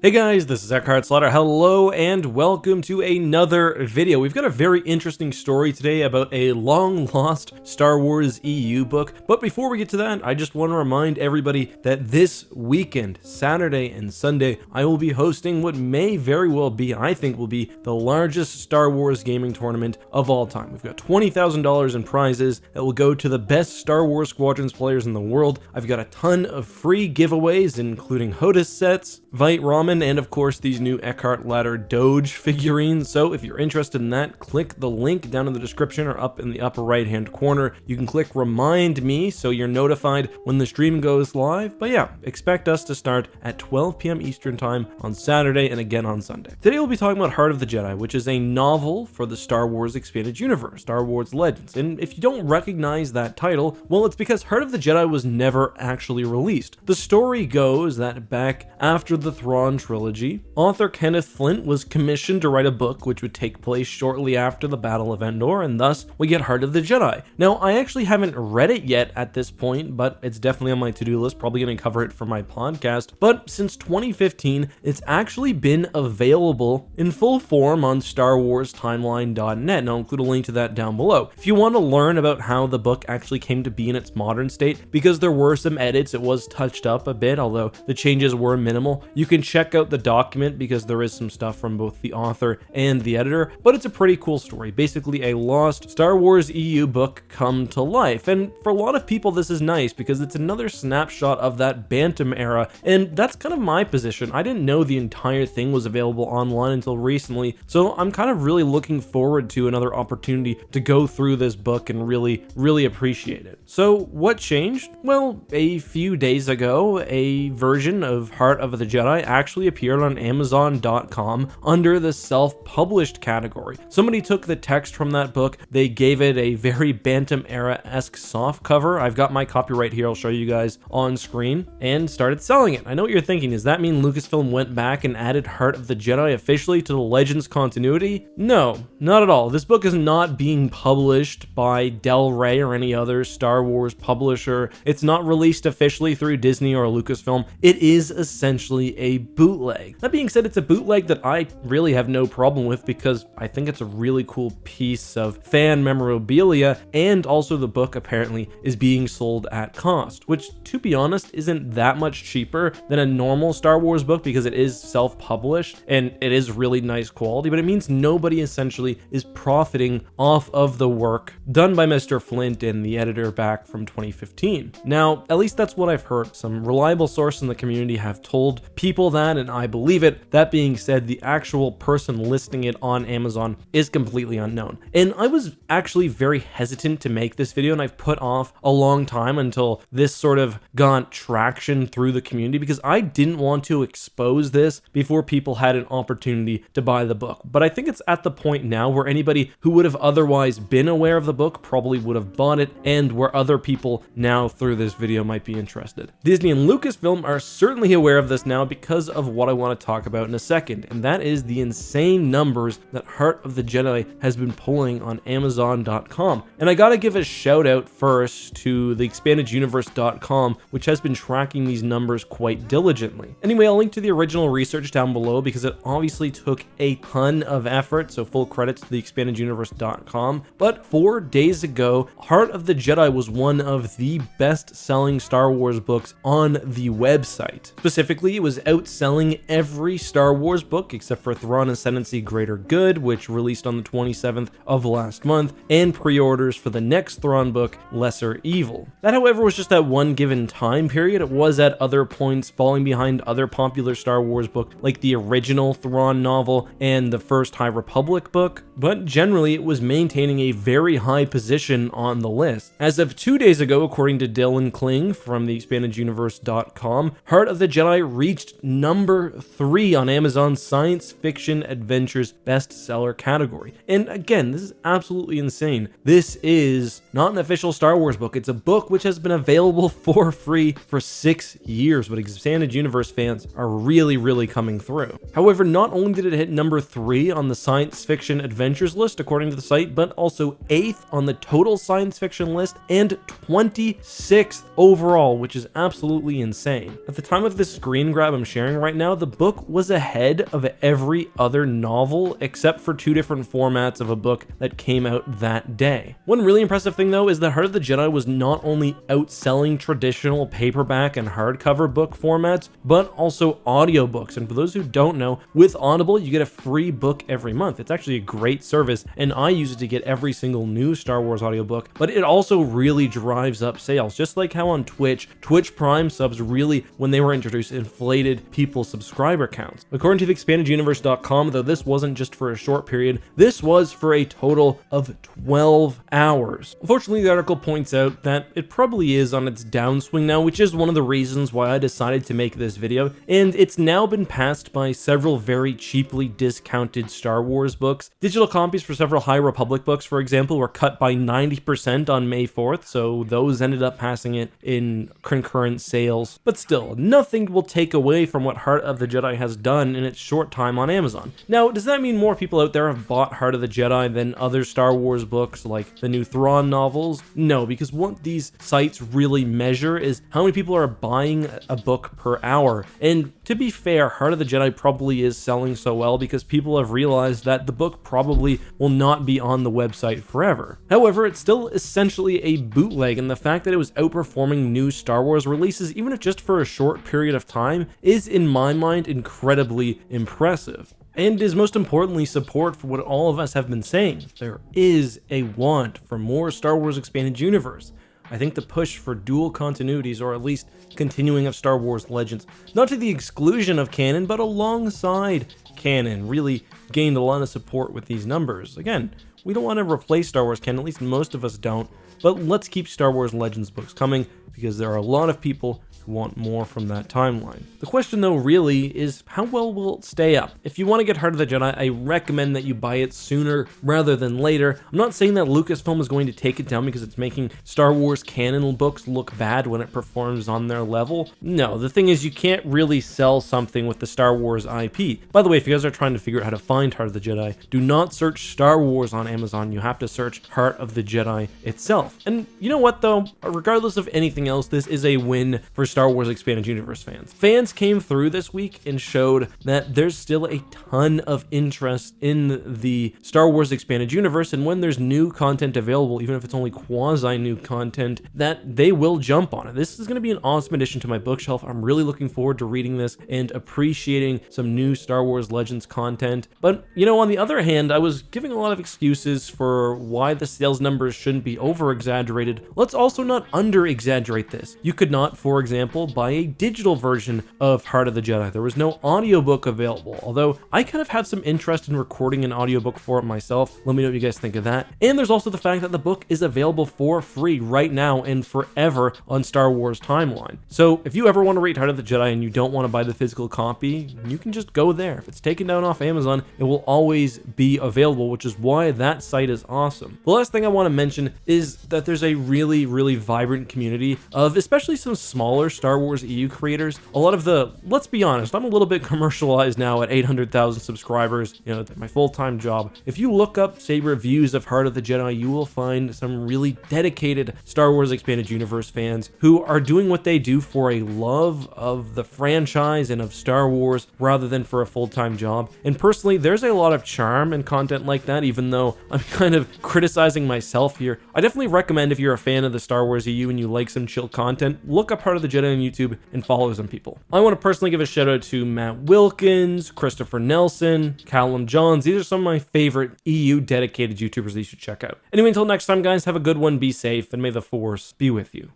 Hey guys, this is EckhartsLadder. Hello and welcome to another video. We've got a very interesting story today about a long-lost Star Wars EU book. But before we get to that, I just want to remind everybody that this weekend, Saturday and Sunday, I will be hosting what may very well be, I think will be, the largest Star Wars gaming tournament of all time. We've got $20,000 in prizes that will go to the best Star Wars Squadrons players in the world. I've got a ton of free giveaways, including HOTAS sets, Vite Ramen, and of course these new EckhartsLadder Doge figurines. So if you're interested in that, click the link down in the description or up in the upper right hand corner. You can click remind me so you're notified when the stream goes live. But yeah, expect us to start at 12 p.m. Eastern time on Saturday and again on Sunday. Today we'll be talking about Heart of the Jedi, which is a novel for the Star Wars expanded universe, Star Wars Legends. And if you don't recognize that title, well, it's because Heart of the Jedi was never actually released. The story goes that back after the Thrawn trilogy, author Kenneth Flint was commissioned to write a book which would take place shortly after the Battle of Endor, and thus we get Heart of the Jedi. Now, I actually haven't read it yet at this point, but it's definitely on my to-do list, probably going to cover it for my podcast. But since 2015, it's actually been available in full form on StarWarsTimeline.net, and I'll include a link to that down below. If you want to learn about how the book actually came to be in its modern state, because there were some edits, it was touched up a bit, although the changes were minimal, you can check out the document because there is some stuff from both the author and the editor, but it's a pretty cool story. Basically a lost Star Wars EU book come to life, and for a lot of people this is nice because it's another snapshot of that Bantam era, and that's kind of my position. I didn't know the entire thing was available online until recently, so I'm kind of really looking forward to another opportunity to go through this book and really appreciate it. So what changed? Well, a few days ago, a version of Heart of the Jedi actually appeared on Amazon.com under the self-published category. Somebody took the text from that book, they gave it a very Bantam era-esque soft cover. I've got my copy right here, I'll show you guys on screen, and started selling it. I know what you're thinking, does that mean Lucasfilm went back and added Heart of the Jedi officially to the Legends continuity? No, not at all. This book is not being published by Del Rey or any other Star Wars publisher. It's not released officially through Disney or Lucasfilm. It is essentially a bootleg. That being said, it's a bootleg that I really have no problem with because I think it's a really cool piece of fan memorabilia, and also the book apparently is being sold at cost, which to be honest isn't that much cheaper than a normal Star Wars book because it is self-published and it is really nice quality, but it means nobody essentially is profiting off of the work done by Mr. Flint and the editor back from 2015. Now, at least that's what I've heard. Some reliable sources in the community have told people that, and I believe it. That being said, the actual person listing it on Amazon is completely unknown. And I was actually very hesitant to make this video, and I've put off a long time until this sort of got traction through the community because I didn't want to expose this before people had an opportunity to buy the book. But I think it's at the point now where anybody who would have otherwise been aware of the book probably would have bought it, and where other people now through this video might be interested. Disney and Lucasfilm are certainly aware of this now because of what I want to talk about in a second, and that is the insane numbers that Heart of the Jedi has been pulling on Amazon.com. And I gotta give a shout out first to the expandeduniverse.com, which has been tracking these numbers quite diligently. Anyway, I'll link to the original research down below because it obviously took a ton of effort, so full credits to the expandeduniverse.com. But 4 days ago, Heart of the Jedi was one of the best-selling Star Wars books on the website. Specifically, it was outselling every Star Wars book except for Thrawn Ascendancy Greater Good, which released on the 27th of last month, and pre-orders for the next Thrawn book, Lesser Evil. That, however, was just at one given time period. It was at other points falling behind other popular Star Wars books like the original Thrawn novel and the first High Republic book, but generally it was maintaining a very high position on the list. As of 2 days ago, according to Dylan Kling from the expandeduniverse.com, Heart of the Jedi reached number 3 on Amazon's science fiction adventures bestseller category. And again, this is absolutely insane. This is not an official Star Wars book. It's a book which has been available for free for 6 years, but Expanded Universe fans are really coming through. However, not only did it hit number 3 on the science fiction adventures list, according to the site, but also 8th on the total science fiction list and 26th overall, which is absolutely insane. At the time of this screen grab I'm sharing right right now, the book was ahead of every other novel except for 2 different formats of a book that came out that day. One really impressive thing though is that Heart of the Jedi was not only outselling traditional paperback and hardcover book formats, but also audiobooks. And for those who don't know, with Audible, you get a free book every month. It's actually a great service, and I use it to get every single new Star Wars audiobook, but it also really drives up sales, just like how on Twitch Prime subs really, when they were introduced, inflated people's subscriber counts. According to the expandeduniverse.com, though this wasn't just for a short period, this was for a total of 12 hours. Unfortunately, the article points out that it probably is on its downswing now, which is one of the reasons why I decided to make this video, and it's now been passed by several very cheaply discounted Star Wars books. Digital copies for several High Republic books, for example, were cut by 90% on May 4th, so those ended up passing it in concurrent sales. But still, nothing will take away from what Heart of the Jedi has done in its short time on Amazon. Now, does that mean more people out there have bought Heart of the Jedi than other Star Wars books like the new Thrawn novels? No, because what these sites really measure is how many people are buying a book per hour. And to be fair, Heart of the Jedi probably is selling so well because people have realized that the book probably will not be on the website forever. However, it's still essentially a bootleg, and the fact that it was outperforming new Star Wars releases, even if just for a short period of time, is in my mind incredibly impressive. And is most importantly support for what all of us have been saying. There is a want for more Star Wars Expanded Universe. I think the push for dual continuities, or at least continuing of Star Wars Legends, not to the exclusion of canon, but alongside canon, really gained a lot of support with these numbers. Again, we don't want to replace Star Wars canon, at least most of us don't, but let's keep Star Wars Legends books coming because there are a lot of people who want more from that timeline. The question though really is how well will it stay up? If you want to get Heart of the Jedi, I recommend that you buy it sooner rather than later. I'm not saying that Lucasfilm is going to take it down because it's making Star Wars canon books look bad when it performs on their level. No, the thing is you can't really sell something with the Star Wars IP. By the way, if you guys are trying to figure out how to find Heart of the Jedi, do not search Star Wars on Amazon. You have to search Heart of the Jedi itself. And you know what though? Regardless of anything else, this is a win for Star Wars Expanded Universe fans. Fans came through this week and showed that there's still a ton of interest in the Star Wars Expanded Universe, and when there's new content available, even if it's only quasi-new content, that they will jump on it. This is going to be an awesome addition to my bookshelf. I'm really looking forward to reading this and appreciating some new Star Wars Legends content. But, you know, on the other hand, I was giving a lot of excuses for why the sales numbers shouldn't be over-exaggerated. Let's also not under-exaggerate this. You could not, for example, buy a digital version of Heart of the Jedi. There was no audiobook available, although I kind of have some interest in recording an audiobook for it myself. Let me know what you guys think of that. And there's also the fact that the book is available for free right now and forever on Star Wars Timeline. So if you ever want to read Heart of the Jedi and you don't want to buy the physical copy, you can just go there. If it's taken down off Amazon, it will always be available, which is why that site is awesome. The last thing I want to mention is that there's a really, really vibrant community of especially some smaller Star Wars EU creators. A lot of the, let's be honest, I'm a little bit commercialized now at 800,000 subscribers, you know, my full-time job. If you look up, say, reviews of Heart of the Jedi, you will find some really dedicated Star Wars Expanded Universe fans who are doing what they do for a love of the franchise and of Star Wars rather than for a full-time job. And personally, there's a lot of charm in content like that, even though I'm kind of criticizing myself here. I definitely recommend, if you're a fan of the Star Wars EU and you like some chill content, look up Heart of the Jedi on YouTube and follow some people. I want to personally give a shout out to Matt Wilkins, Christopher Nelson, Callum Johns. These are some of my favorite EU dedicated YouTubers that you should check out. Anyway, until next time, guys, have a good one, be safe, and may the Force be with you.